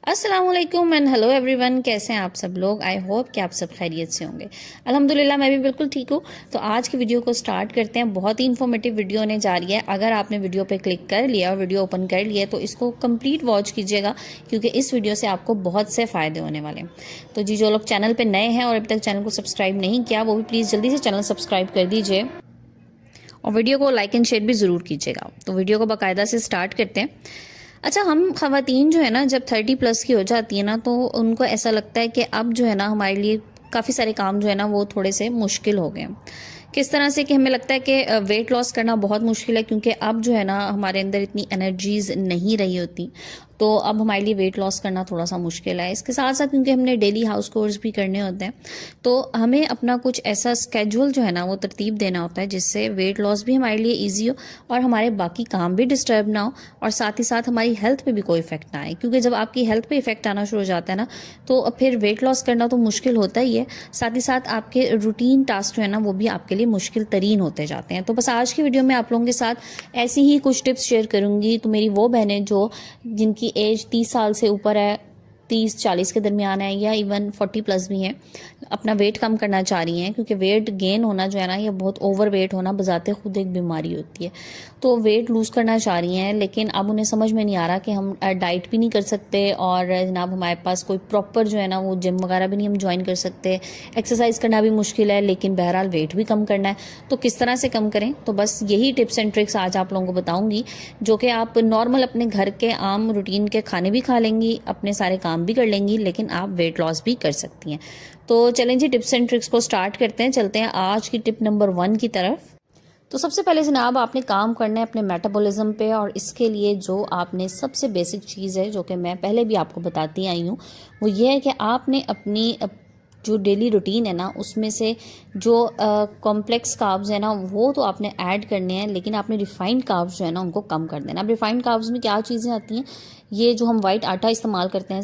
अस्सलाम वालेकुम and hello everyone. कैसे हैं आप सब लोग? आई होप कि आप सब खैरियत से होंगे। अल्हम्दुलिल्लाह मैं भी बिल्कुल ठीक हूँ। तो आज की वीडियो को स्टार्ट करते हैं। बहुत ही इन्फॉर्मेटिव वीडियो होने जा रही है। अगर आपने वीडियो पे क्लिक कर लिया और वीडियो ओपन कर लिया तो इसको कंप्लीट वॉच कीजिएगा, क्योंकि इस वीडियो से आपको बहुत से फ़ायदे होने वाले हैं। तो जी, जो लोग चैनल पर नए हैं और अभी तक चैनल को सब्सक्राइब नहीं किया, वो भी प्लीज़ जल्दी से चैनल सब्सक्राइब कर दीजिए और वीडियो को लाइक एंड शेयर भी ज़रूर कीजिएगा। तो वीडियो को बाकायदा से स्टार्ट करते हैं। अच्छा, हम ख़वातीन जो है ना, जब 30+ की हो जाती है ना, तो उनको ऐसा लगता है कि अब जो है ना हमारे लिए काफ़ी सारे काम जो है ना वो थोड़े से मुश्किल हो गए। किस तरह से कि हमें लगता है कि वेट लॉस करना बहुत मुश्किल है, क्योंकि अब जो है ना हमारे अंदर इतनी एनर्जीज नहीं रही होती। तो अब हमारे लिए वेट लॉस करना थोड़ा सा मुश्किल है। इसके साथ साथ क्योंकि हमने डेली हाउस कोर्स भी करने होते हैं, तो हमें अपना कुछ ऐसा स्केड्यूल जो है ना वो तरतीब देना होता है जिससे वेट लॉस भी हमारे लिए ईजी हो और हमारे बाकी काम भी डिस्टर्ब ना हो, और साथ ही साथ हमारी हेल्थ पे भी कोई इफेक्ट ना आए। क्योंकि जब आपकी हेल्थ पे इफेक्ट आना शुरू हो जाता है ना, तो फिर वेट लॉस करना तो मुश्किल होता ही है, साथ ही साथ आपके रूटीन टास्क जो है ना वो भी आपके लिए मुश्किल तरीन होते जाते हैं। तो बस आज की वीडियो में आप लोगों के साथ ऐसी ही कुछ टिप्स शेयर करूंगी। तो मेरी वो बहनें जो जिनकी एज 30 साल से ऊपर है, 30-40 के दरमियान है, या इवन 40+ भी हैं, अपना वेट कम करना चाह रही हैं, क्योंकि वेट गेन होना जो है ना, ये बहुत ओवर वेट होना बजाते खुद एक बीमारी होती है। तो वेट लूज़ करना चाह रही हैं, लेकिन अब उन्हें समझ में नहीं आ रहा कि हम डाइट भी नहीं कर सकते और जनाब हमारे पास कोई प्रॉपर जो है ना वो जिम वगैरह भी नहीं हम ज्वाइन कर सकते, एक्सरसाइज करना भी मुश्किल है, लेकिन बहरहाल वेट भी कम करना है। तो किस तरह से कम करें? तो बस यही टिप्स एंड ट्रिक्स आज आप लोगों को बताऊंगी, जो कि आप नॉर्मल अपने घर के आम रूटीन के खाने भी खा लेंगी, अपने सारे काम भी कर लेंगी, लेकिन आप वेट लॉस भी कर सकती हैं। तो चलें जी, टिप्स एंड ट्रिक्स को स्टार्ट करते हैं। चलते हैं आज की टिप नंबर 1 की तरफ। तो सबसे पहले जनाब आपने काम करना है अपने मेटाबॉलिज्म पे, और इसके लिए जो आपने सबसे बेसिक चीज़ है, जो कि मैं पहले भी आपको बताती आई हूँ, वो ये है कि आपने अपनी जो डेली रूटीन है ना उसमें से जो कॉम्प्लेक्स कार्ब्स है ना वो तो आपने ऐड करने हैं, लेकिन आपने रिफाइंड कार्ब्स जो है ना उनको कम कर देना। अब रिफाइंड कार्ब्स में क्या चीज़ें आती हैं? ये जो हम वाइट आटा इस्तेमाल करते हैं,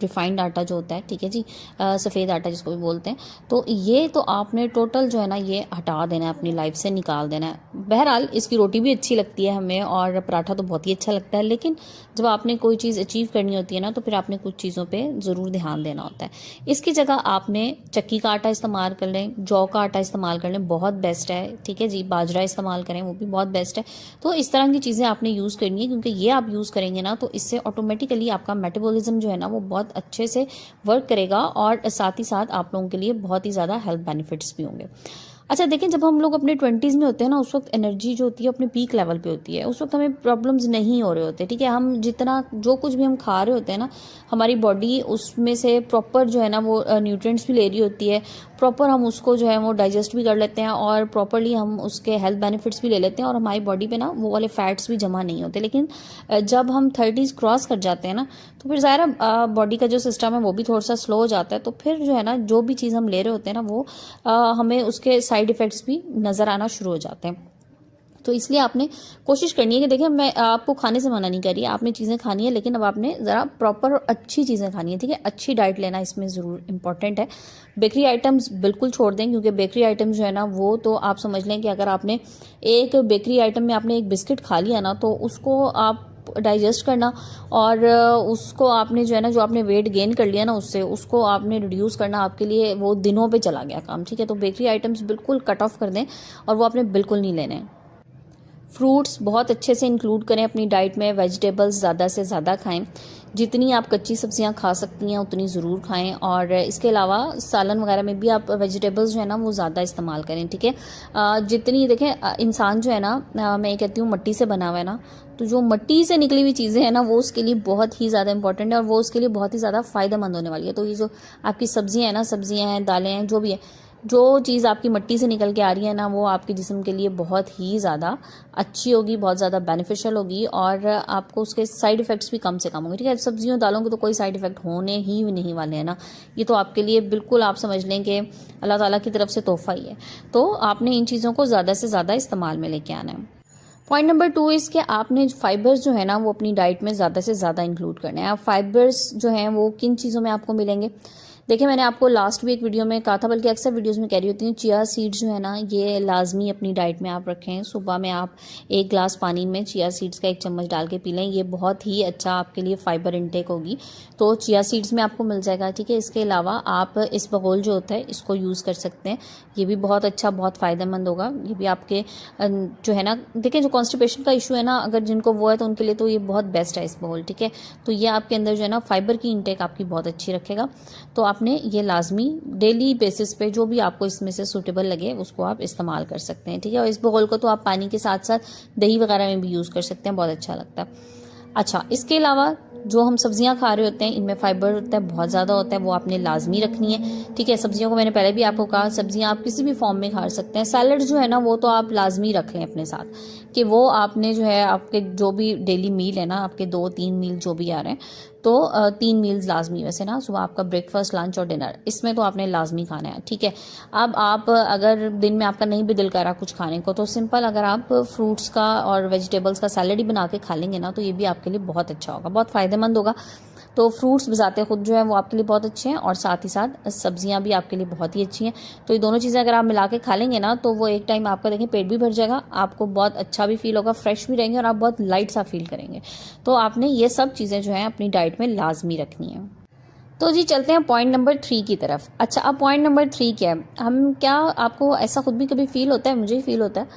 रिफाइंड आटा जो होता है, ठीक है जी, सफ़ेद आटा जिसको भी बोलते हैं, तो ये तो आपने टोटल जो है ना ये हटा देना है, अपनी लाइफ से निकाल देना है। बहरहाल इसकी रोटी भी अच्छी लगती है हमें और पराठा तो बहुत ही अच्छा लगता है, लेकिन जब आपने कोई चीज़ अचीव करनी होती है ना, तो फिर आपने कुछ चीज़ों पर ज़रूर ध्यान देना होता है। इसकी जगह आपने चक्की का आटा इस्तेमाल कर लें, जौ का आटा इस्तेमाल कर लें, बहुत बेस्ट है, ठीक है जी, बाजरा इस्तेमाल करें, वो भी बहुत बेस्ट है। तो इस तरह की चीज़ें आपने यूज़ करनी है, क्योंकि ये आप यूज़ करेंगे ना तो इससे ऑटोमेटिकली आपका मेटाबॉलिज्म जो है ना वो बहुत अच्छे से वर्क करेगा, और साथ ही साथ आप लोगों के लिए बहुत ही ज़्यादा हेल्थ बेनिफिट्स भी होंगे। अच्छा देखें, जब हम लोग अपने 20s में होते हैं ना, उस वक्त एनर्जी जो होती है अपने पीक लेवल पे होती है, उस वक्त हमें प्रॉब्लम्स नहीं हो रहे होते, ठीक है। हम जितना जो कुछ भी हम खा रहे होते हैं ना, हमारी बॉडी उसमें से प्रॉपर जो है ना वो न्यूट्रिएंट्स भी ले रही होती है, प्रॉपर हम उसको जो है वो डाइजेस्ट भी कर लेते हैं, और प्रॉपरली हम उसके हेल्थ बेनिफिट्स भी ले लेते हैं, और हमारी बॉडी पे ना वो वाले फैट्स भी जमा नहीं होते। लेकिन जब हम 30s क्रॉस कर जाते हैं ना, तो फिर ज़ाहिर बॉडी का जो सिस्टम है वो भी थोड़ा सा स्लो हो जाता है। तो फिर जो है ना जो भी चीज़ हम ले रहे होते हैं ना वो हमें उसके साइड इफ़ेक्ट्स भी नज़र आना शुरू हो जाते हैं। तो इसलिए आपने कोशिश करनी है कि देखिए, मैं आपको खाने से मना नहीं कर रही, आपने चीज़ें खानी है, लेकिन अब आपने ज़रा प्रॉपर और अच्छी चीज़ें खानी है, ठीक है। अच्छी डाइट लेना इसमें ज़रूर इंपॉर्टेंट है। बेकरी आइटम्स बिल्कुल छोड़ दें, क्योंकि बेकरी आइटम्स जो है ना वो तो आप समझ लें कि अगर आपने एक बेकरी आइटम में आपने एक बिस्किट खा लिया ना, तो उसको आप डाइजेस्ट करना, और उसको आपने जो है ना जो आपने वेट गेन कर लिया ना उससे, उसको आपने रिड्यूस करना, आपके लिए वो दिनों पे चला गया काम, ठीक है। तो बेकरी आइटम्स बिल्कुल कट ऑफ कर दें, और वो आपने बिल्कुल नहीं लेने हैं। फ्रूट्स बहुत अच्छे से इंक्लूड करें अपनी डाइट में, वेजिटेबल्स ज़्यादा से ज़्यादा खाएं, जितनी आप कच्ची सब्जियां खा सकती हैं उतनी ज़रूर खाएं, और इसके अलावा सालन वगैरह में भी आप वेजिटेबल्स जो है ना वो ज़्यादा इस्तेमाल करें, ठीक है। जितनी देखें, इंसान जो है ना, मैं कहती हूँ मिट्टी से बना हुआ है ना, तो जो मिट्टी से निकली हुई चीज़ें हैं ना वो उसके लिए बहुत ही ज़्यादा इंपॉर्टेंट है, और वो उसके लिए बहुत ही ज़्यादा फ़ायदेमंद होने वाली है। तो ये जो आपकी सब्जियाँ हैं ना, सब्जियाँ हैं, दालें हैं, जो भी है, जो चीज़ आपकी मिट्टी से निकल के आ रही है ना, वो आपके जिस्म के लिए बहुत ही ज़्यादा अच्छी होगी, बहुत ज़्यादा बेनिफिशियल होगी, और आपको उसके साइड इफ़ेक्ट्स भी कम से कम होंगे, ठीक है। सब्जियों दालों के तो कोई साइड इफ़ेक्ट होने ही नहीं वाले हैं ना, ये तो आपके लिए बिल्कुल आप समझ लें कि अल्लाह ताला की तरफ से तोहफ़ा ही है। तो आपने इन चीज़ों को ज़्यादा से ज़्यादा इस्तेमाल में लेके आना है। पॉइंट नंबर 2 इस कि आपने फाइबर्स जो है ना वो अपनी डाइट में ज़्यादा से ज़्यादा इंक्लूड करने हैं। अब फाइबर्स जो हैं वो किन चीज़ों में आपको मिलेंगे? देखिए मैंने आपको लास्ट वीक वीडियो में कहा था, बल्कि अक्सर वीडियोस में कह रही होती हूँ, चिया सीड्स जो है ना ये लाजमी अपनी डाइट में आप रखें। सुबह में आप 1 गिलास पानी में चिया सीड्स का 1 चम्मच डाल के पी लें, ये बहुत ही अच्छा आपके लिए फाइबर इंटेक होगी। तो चिया सीड्स में आपको मिल जाएगा, ठीक है। इसके अलावा आप इस बगोल जो होता है इसको यूज़ कर सकते हैं, ये भी बहुत अच्छा बहुत फ़ायदेमंद होगा। ये भी आपके जो है ना, देखिए जो कॉन्स्टिपेशन का इशू है ना, अगर जिनको वो है तो उनके लिए तो ये बहुत बेस्ट है इस बगोल, ठीक है। तो ये आपके अंदर जो है ना फाइबर की इंटेक आपकी बहुत अच्छी रखेगा। तो आपने ये लाजमी डेली बेसिस पे जो भी आपको इसमें से सूटेबल लगे उसको आप इस्तेमाल कर सकते हैं, ठीक है। और इस बगोल को तो आप पानी के साथ साथ दही वगैरह में भी यूज़ कर सकते हैं, बहुत अच्छा लगता है। अच्छा, इसके अलावा जो हम सब्जियां खा रहे होते हैं इनमें फाइबर होता है, बहुत ज़्यादा होता है, वो आपने लाजमी रखनी है, ठीक है। सब्जियों को मैंने पहले भी आपको कहा, सब्जियां आप किसी भी फॉर्म में खा सकते हैं। सैलड जो है ना वो तो आप लाजमी रख लें अपने साथ, कि वो आपने जो है आपके जो भी डेली मील है ना, आपके 2-3 मील जो भी आ रहे हैं, तो 3 मील्स लाजमी, वैसे ना सुबह आपका ब्रेकफास्ट, लंच और डिनर, इसमें तो आपने लाजमी खाना है, ठीक है। अब आप अगर दिन में आपका नहीं भी दिल कर रहा कुछ खाने को, तो सिंपल अगर आप फ्रूट्स का और वेजिटेबल्स का सैलड ही बना के खा लेंगे ना, तो ये भी आपके लिए बहुत अच्छा होगा, बहुत फ़ायदेमंद होगा। तो फ्रूट्स बजाते खुद जो है वो आपके लिए बहुत अच्छे हैं, और साथ ही साथ सब्जियां भी आपके लिए बहुत ही अच्छी हैं। तो ये दोनों चीज़ें अगर आप मिला के खा लेंगे ना, तो वो एक टाइम आपका देखें पेट भी भर जाएगा, आपको बहुत अच्छा भी फील होगा, फ्रेश भी रहेंगे और आप बहुत लाइट सा फील करेंगे। तो आपने ये सब चीज़ें जो हैं अपनी डाइट में लाजमी रखनी है। तो जी चलते हैं पॉइंट नंबर 3 की तरफ। अच्छा, अब पॉइंट नंबर 3 क्या है, हम क्या, आपको ऐसा खुद भी कभी फील होता है, मुझे ही फील होता है,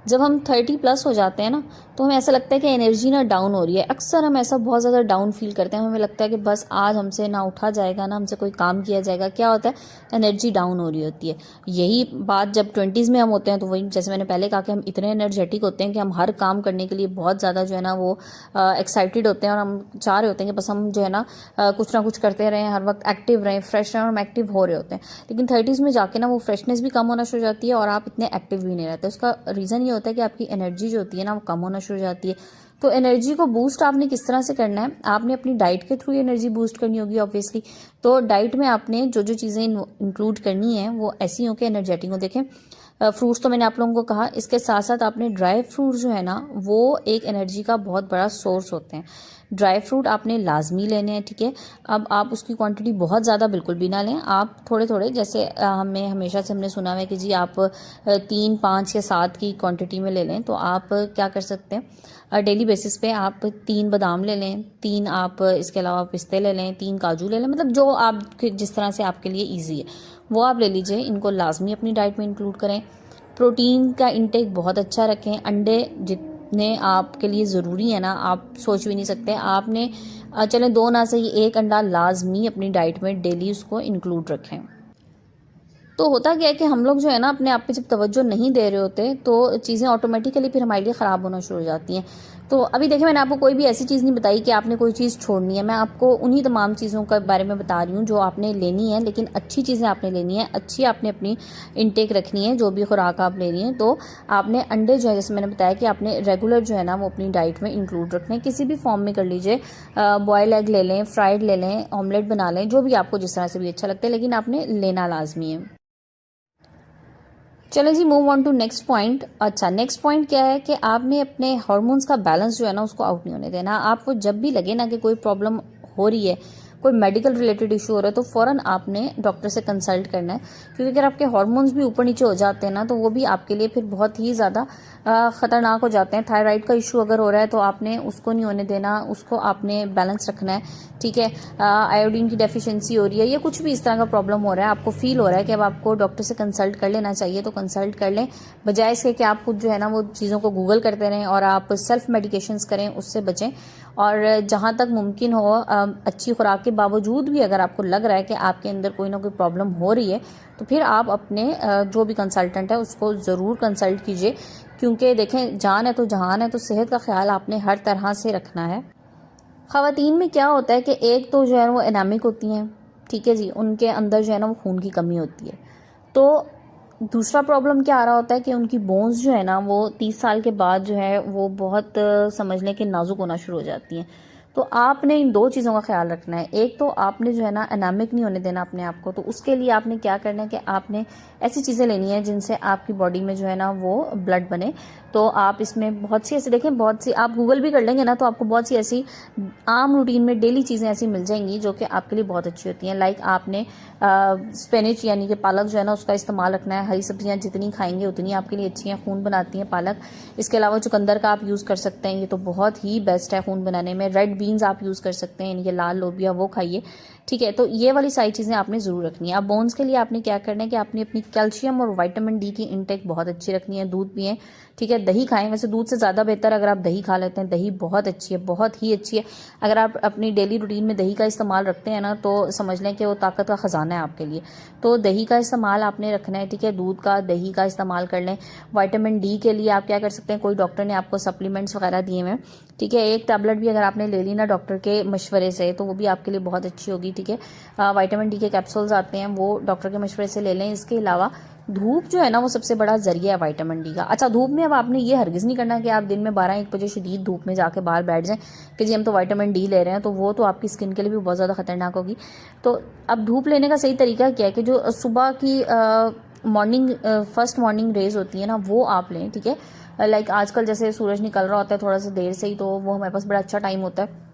जब हम 30+ हो जाते हैं ना, तो हमें ऐसा लगता है कि एनर्जी ना डाउन हो रही है। अक्सर हम ऐसा बहुत ज़्यादा डाउन फील करते हैं, हमें लगता है कि बस आज हमसे ना उठा जाएगा, ना हमसे कोई काम किया जाएगा। क्या होता है, एनर्जी डाउन हो रही होती है। यही बात जब 20s में हम होते हैं, तो वही जैसे मैंने पहले कहा कि हम इतने एनर्जेटिक होते हैं कि हम हर काम करने के लिए बहुत ज़्यादा जो है ना वो एक्साइटेड होते हैं, और हम चाह रहे होते हैं कि बस हम जो है ना कुछ ना कुछ करते रहें, हर वक्त एक्टिव रहें, फ्रेश रहें, और हम एक्टिव हो रहे होते हैं। लेकिन 30s में जाके ना वो फ्रेशनेस भी कम होना शुरू हो जाती है, और आप इतने एक्टिव भी नहीं रहते। उसका रीज़न ये होता है कि आपकी एनर्जी जो होती है ना वो कम होना शुरू हो जाती है। तो एनर्जी को बूस्ट आपने किस तरह से करना है, आपने अपनी डाइट के थ्रू एनर्जी बूस्ट करनी होगी ऑब्वियसली। तो डाइट में आपने जो जो चीज़ें इंक्लूड करनी है वो ऐसी हो कि एनर्जेटिक हो। देखें, फ्रूट्स तो मैंने आप लोगों को कहा, इसके साथ साथ आपने ड्राई फ्रूट जो है ना वो एक एनर्जी का बहुत बड़ा सोर्स होते हैं। ड्राई फ्रूट आपने लाजमी लेने हैं, ठीक है। अब आप उसकी क्वांटिटी बहुत ज़्यादा बिल्कुल भी ना लें, आप थोड़े थोड़े, जैसे हमें हमेशा से हमने सुना हुआ है कि जी आप 3, 5 या 7 की क्वांटिटी में ले लें। तो आप क्या कर सकते हैं, डेली बेसिस पे आप 3 बादाम ले लें, 3 आप इसके अलावा पिस्ते ले लें, 3 काजू ले लें, मतलब जो आप जिस तरह से आपके लिए ईजी है वो आप ले लीजिए। इनको लाजमी अपनी डाइट में इंक्लूड करें। प्रोटीन का इंटेक बहुत अच्छा रखें। अंडे जितने आपके लिए ज़रूरी है ना, आप सोच भी नहीं सकते। आपने चलें 2 ना सही 1 अंडा लाजमी अपनी डाइट में डेली उसको इंक्लूड रखें। तो होता क्या है कि हम लोग जो है ना अपने आप पे जब तवज्जो नहीं दे रहे होते, तो चीज़ें ऑटोमेटिकली फिर हमारे लिए ख़राब होना शुरू हो जाती हैं। तो अभी देखिए, मैंने आपको कोई भी ऐसी चीज़ नहीं बताई कि आपने कोई चीज़ छोड़नी है। मैं आपको उन्हीं तमाम चीज़ों के बारे में बता रही हूँ जो आपने लेनी है, लेकिन अच्छी चीज़ें आपने लेनी है, अच्छी आपने अपनी इनटेक रखनी है, जो भी खुराक आप ले रही हैं। तो आपने अंडे जो है, जैसे मैंने बताया कि आपने रेगुलर जो है ना वो अपनी डाइट में इंक्लूड रखने हैं, किसी भी फॉर्म में कर लीजिए। बॉयल एग ले लें, फ्राइड ले लें, ऑमलेट बना लें, जो भी आपको जिस तरह से भी अच्छा लगता है, लेकिन आपने लेना लाजमी है। चलो जी, move on to next point. अच्छा, नेक्स्ट पॉइंट क्या है कि आपने अपने हार्मोन्स का बैलेंस जो है ना उसको आउट नहीं होने देना। आपको जब भी लगे ना कि कोई प्रॉब्लम हो रही है, कोई मेडिकल रिलेटेड इशू हो रहा है, तो फ़ौरन आपने डॉक्टर से कंसल्ट करना है। क्योंकि अगर आपके हार्मोन्स भी ऊपर नीचे हो जाते हैं ना, तो वो भी आपके लिए फिर बहुत ही ज़्यादा ख़तरनाक हो जाते हैं। थायराइड का इशू अगर हो रहा है तो आपने उसको नहीं होने देना, उसको आपने बैलेंस रखना है, ठीक है। आयोडीन की डेफिशिएंसी हो रही है या कुछ भी इस तरह का प्रॉब्लम हो रहा है, आपको फील हो रहा है कि अब आपको डॉक्टर से कंसल्ट कर लेना चाहिए, तो कंसल्ट कर लें। बजाय इसके कि आप खुद जो है ना वो चीज़ों को गूगल करते रहें और आप सेल्फ मेडिकेशंस करें, उससे बचें। और जहाँ तक मुमकिन हो, अच्छी खुराक के बावजूद भी अगर आपको लग रहा है कि आपके अंदर कोई ना कोई प्रॉब्लम हो रही है, तो फिर आप अपने जो भी कंसल्टेंट है उसको ज़रूर कंसल्ट कीजिए। क्योंकि देखें, जान है तो जहान है, तो सेहत का ख्याल आपने हर तरह से रखना है। ख़वातीन में क्या होता है कि एक तो जो है वो एनामिक होती हैं, ठीक है जी, उनके अंदर जो है ना वो खून की कमी होती है। तो दूसरा प्रॉब्लम क्या आ रहा होता है कि उनकी बोन्स जो है ना वो 30 साल के बाद जो है वो बहुत समझ लें कि नाजुक होना शुरू हो जाती हैं। तो आपने इन 2 चीज़ों का ख्याल रखना है। एक तो आपने जो है ना एनामिक नहीं होने देना अपने आप को, तो उसके लिए आपने क्या करना है कि आपने ऐसी चीज़ें लेनी है जिनसे आपकी बॉडी में जो है ना वो ब्लड बने। तो आप इसमें बहुत सी ऐसी देखें, बहुत सी आप गूगल भी कर लेंगे ना तो आपको बहुत सी ऐसी आम रूटीन में डेली चीज़ें ऐसी मिल जाएंगी जो कि आपके लिए बहुत अच्छी होती हैं। लाइक आपने स्पेनिच यानी कि पालक जो है ना उसका इस्तेमाल रखना है। हरी सब्जियां जितनी खाएंगे उतनी आपके लिए अच्छी हैं, खून बनाती हैं पालक। इसके अलावा चुकंदर का आप यूज़ कर सकते हैं, ये तो बहुत ही बेस्ट है खून बनाने में। रेड बीन्स आप यूज़ कर सकते हैं, यानी कि लाल लोबिया, वो खाइए, ठीक है। तो ये वाली सारी चीज़ें आपने ज़रूर रखनी है। अब बोन्स के लिए आपने क्या करना है कि आपने अपनी कैल्शियम और विटामिन डी की इंटेक बहुत अच्छी रखनी है। दूध पिएं, ठीक है, दही खाएं। वैसे दूध से ज़्यादा बेहतर अगर आप दही खा लेते हैं, दही बहुत अच्छी है, बहुत ही अच्छी है। अगर आप अपनी डेली रूटीन में दही का इस्तेमाल रखते हैं ना तो समझ लें कि वो ताकत का ख़जाना है आपके लिए। तो दही का इस्तेमाल आपने रखना है, ठीक है, दूध का, दही का इस्तेमाल कर लें। विटामिन डी के लिए आप क्या कर सकते हैं, कोई डॉक्टर ने आपको सप्लीमेंट्स वगैरह दिए हैं, ठीक है, एक टैबलेट भी अगर आपने ले ली ना डॉक्टर के मशवरे से तो वो भी आपके लिए बहुत अच्छी होगी, ठीक है। विटामिन डी के कैप्सूल्स आते हैं, वो डॉक्टर के मशवरे से ले लें। इसके अलावा धूप जो है ना वो सबसे बड़ा जरिया है विटामिन डी का। अच्छा, धूप में अब आपने ये हरगिज़ नहीं करना कि आप दिन में 12-1 बजे शदीद धूप में जाके बाहर बैठ जाएं कि जी हम तो विटामिन डी ले रहे हैं, तो वो तो आपकी स्किन के लिए भी बहुत ज़्यादा खतरनाक होगी। तो अब धूप लेने का सही तरीका क्या है कि जो सुबह की मॉर्निंग फर्स्ट मॉर्निंग रेज होती है ना वो आप लें, ठीक है। लाइक आजकल जैसे सूरज निकल रहा होता है थोड़ा सा देर से ही, तो वो हमारे पास बड़ा अच्छा टाइम होता है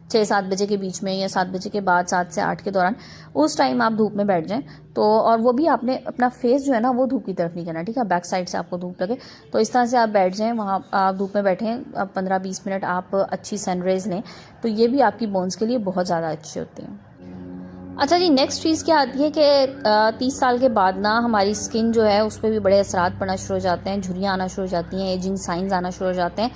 6-7 बजे के बीच में या 7 बजे के बाद 7 से 8 के दौरान, उस टाइम आप धूप में बैठ जाएं। तो और वो भी आपने अपना फेस जो है ना वो धूप की तरफ नहीं करना, ठीक है, बैक साइड से आपको धूप लगे तो इस तरह से आप बैठ जाएं, वहाँ आप धूप में बैठें। अब 15-20 मिनट आप अच्छी सनरेज लें, तो ये भी आपकी बोन्स के लिए बहुत ज़्यादा अच्छी होती हैं। अच्छा जी, नेक्स्ट चीज़ क्या आती है कि 30 साल के बाद ना हमारी स्किन जो है उस पर भी बड़े असरात पड़ना शुरू हो जाते हैं, झुर्रियाँ आना शुरू हो जाती हैं, एजिंग साइंस आना शुरू हो जाते हैं।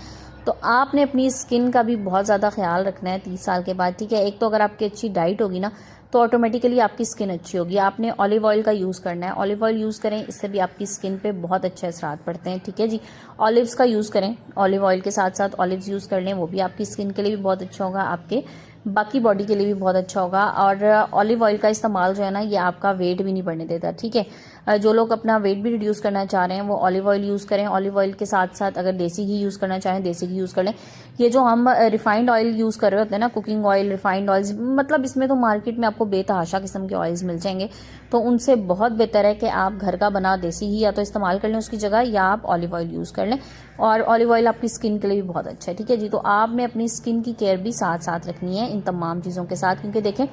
तो आपने अपनी स्किन का भी बहुत ज़्यादा ख्याल रखना है 30 साल के बाद, ठीक है। एक तो अगर आपकी अच्छी डाइट होगी ना तो ऑटोमेटिकली आपकी स्किन अच्छी होगी। आपने ऑलिव ऑयल का यूज़ करना है, ऑलिव ऑयल यूज़ करें, इससे भी आपकी स्किन पे बहुत अच्छे असरात पड़ते हैं, ठीक है जी। ऑलिव्स का यूज़ करें, ऑलिव ऑयल के साथ साथ ऑलिव्स यूज़ कर लें, वो भी आपकी स्किन के लिए भी बहुत अच्छा होगा, आपके बाकी बॉडी के लिए भी बहुत अच्छा होगा। और ऑलिव ऑयल का इस्तेमाल जो है ना ये आपका वेट भी नहीं बढ़ने देता, ठीक है। जो लोग अपना वेट भी रिड्यूस करना चाह रहे हैं वो ऑलिव ऑयल यूज़ करें। ऑलिव ऑयल के साथ साथ अगर देसी घी यूज़ करना चाहें देसी घी यूज़ कर लें। ये जो हम रिफाइंड ऑयल यूज़ कर रहे होते हैं ना, कुकिंग ऑयल, रिफाइंड ऑयल्स, मतलब इसमें तो मार्केट में आपको बेतहाशा किस्म के ऑयल्स मिल जाएंगे, तो उनसे बहुत बेहतर है कि आप घर का बना देसी घी या तो इस्तेमाल कर लें उसकी जगह, या आप ऑलिव ऑयल यूज़ कर लें। और ऑलिव ऑयल आपकी स्किन के लिए भी बहुत अच्छा है, ठीक है जी। तो आपने अपनी स्किन की केयर भी साथ साथ रखनी है इन तमाम चीज़ों के साथ, क्योंकि देखें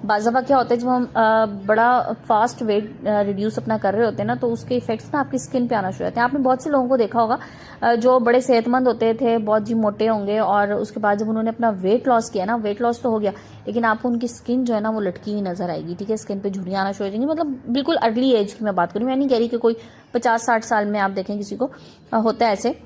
बाज़ दफ़ा क्या होता है जब हम बड़ा फास्ट वेट रिड्यूस अपना कर रहे होते हैं ना तो उसके इफेक्ट्स ना आपकी स्किन पे आना शुरू होते हैं। आपने बहुत से लोगों को देखा होगा जो बड़े सेहतमंद होते थे, बहुत जी मोटे होंगे, और उसके बाद जब उन्होंने अपना वेट लॉस किया ना, वेट लॉस तो हो गया लेकिन आपको उनकी स्किन जो है ना वो लटकी हुई नजर आएगी, ठीक है। स्किन पे झुर्रियाँ आना शुरू हो जाएंगी, मतलब बिल्कुल अर्ली एज की मैं बात करूँ, मैं नहीं कह रही कि कोई 50-60 साल में आप देखें किसी को होता है ऐसे।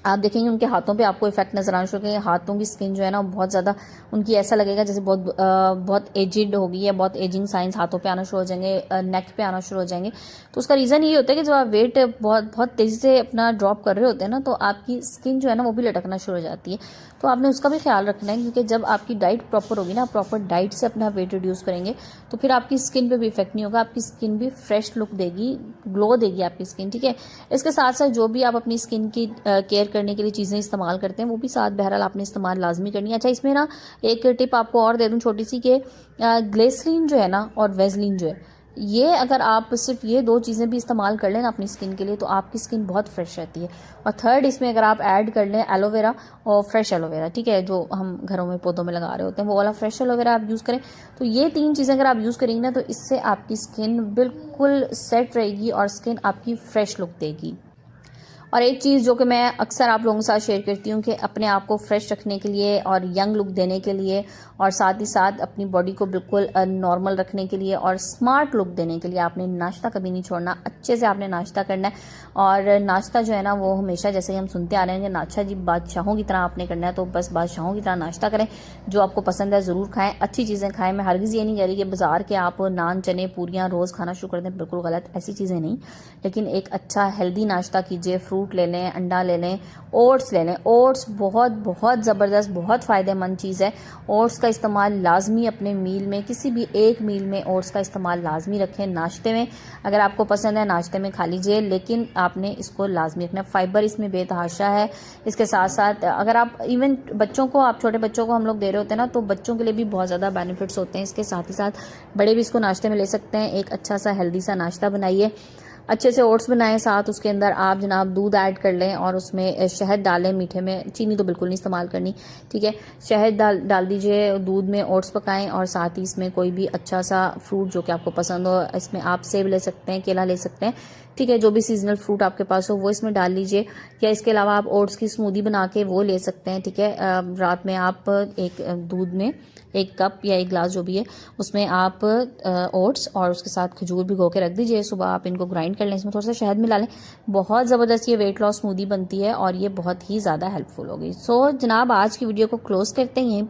आप देखेंगे उनके हाथों पे आपको इफेक्ट नजर आना शुरू होगा, हाथों की स्किन जो है ना बहुत ज़्यादा उनकी ऐसा लगेगा जैसे बहुत एजिड हो गई है, बहुत एजिंग साइंस हाथों पे आना शुरू हो जाएंगे, नेक पे आना शुरू हो जाएंगे। तो उसका रीज़न ये होता है कि जब आप वेट बहुत तेज़ी से अपना ड्रॉप कर रहे होते हैं ना तो आपकी स्किन जो है ना वो भी लटकना शुरू हो जाती है। तो आपने उसका भी ख्याल रखना है, क्योंकि जब आपकी डाइट प्रॉपर होगी ना, प्रॉपर डाइट से अपना वेट रिड्यूस करेंगे तो फिर आपकी स्किन पे भी इफेक्ट नहीं होगा, आपकी स्किन भी फ्रेश लुक देगी, ग्लो देगी आपकी स्किन, ठीक है। इसके साथ साथ जो भी आप अपनी स्किन की केयर करने के लिए चीज़ें इस्तेमाल करते हैं वो भी साथ बहरहाल आपने इस्तेमाल लाजमी करनी है। अच्छा, इसमें ना एक टिप आपको और दे दूं छोटी सी, कि ग्लिसरीन जो है ना और वेजलिन जो है, ये अगर आप सिर्फ ये 2 चीज़ें भी इस्तेमाल कर लें ना अपनी स्किन के लिए तो आपकी स्किन बहुत फ्रेश रहती है। और थर्ड इसमें अगर आप ऐड कर लें एलोवेरा, और फ्रेश एलोवेरा, ठीक है, जो हम घरों में पौधों में लगा रहे होते हैं वो वाला फ्रेश एलोवेरा आप यूज़ करें, तो ये 3 चीज़ें अगर आप यूज़ करेंगे ना तो इससे आपकी स्किन बिल्कुल सेट रहेगी और स्किन आपकी फ्रेश लुक देगी। और एक चीज़ जो कि मैं अक्सर आप लोगों के साथ शेयर करती हूँ कि अपने आप को फ्रेश रखने के लिए और यंग लुक देने के लिए और साथ ही साथ अपनी बॉडी को बिल्कुल नॉर्मल रखने के लिए और स्मार्ट लुक देने के लिए आपने नाश्ता कभी नहीं छोड़ना, अच्छे से आपने नाश्ता करना है। और नाश्ता जो है ना वो हमेशा जैसे हम सुनते आ रहे हैं कि नाश्ता जी बादशाहों की तरह आपने करना है, तो बस बादशाहों की तरह नाश्ता करें, जो आपको पसंद है ज़रूर खाएं, अच्छी चीज़ें खाएं। मैं हरगिज़ ये नहीं कह रही कि बाजार के आप नान चने पूरियाँ रोज़ खाना शुरू कर दें, बिल्कुल गलत, ऐसी चीज़ें नहीं, लेकिन एक अच्छा हेल्दी नाश्ता कीजिए, फ्रूट फ्रूट ले लें, अंडा ले लें, ओट्स ले लें। ओट्स बहुत बहुत ज़बरदस्त, बहुत फ़ायदेमंद चीज़ है। ओट्स का इस्तेमाल लाजमी अपने मील में, किसी भी एक मील में ओट्स का इस्तेमाल लाजमी रखें। नाश्ते में अगर आपको पसंद है नाश्ते में खा लीजिए, लेकिन आपने इसको लाजमी रखना। फाइबर इसमें बेतहाशा है। इसके साथ साथ अगर आप इवन बच्चों को, आप छोटे बच्चों को हम लोग दे रहे होते हैं ना, तो बच्चों के लिए भी बहुत ज़्यादा बेनिफिट्स होते हैं। इसके साथ ही साथ बड़े भी इसको नाश्ते में ले सकते हैं। एक अच्छा सा हेल्दी सा नाश्ता बनाइए, अच्छे से ओट्स बनाएं, साथ उसके अंदर आप जनाब दूध ऐड कर लें और उसमें शहद डालें। मीठे में चीनी तो बिल्कुल नहीं इस्तेमाल करनी, ठीक है। शहद डाल दीजिए, दूध में ओट्स पकाएं और साथ ही इसमें कोई भी अच्छा सा फ्रूट जो कि आपको पसंद हो, इसमें आप सेब ले सकते हैं, केला ले सकते हैं, ठीक है। जो भी सीजनल फ्रूट आपके पास हो वो इसमें डाल लीजिए। या इसके अलावा आप ओट्स की स्मूदी बना के वो ले सकते हैं, ठीक है। रात में आप एक दूध में 1 कप या 1 गिलास जो भी है उसमें आप ओट्स और उसके साथ खजूर भिगो के रख दीजिए। सुबह आप इनको ग्राइंड कर लें, इसमें थोड़ा सा शहद मिला लें। बहुत ज़बरदस्त ये वेट लॉस स्मूदी बनती है और ये बहुत ही ज़्यादा हेल्पफुल होगी। सो जनाब आज की वीडियो को क्लोज करते हैं यहीं पर।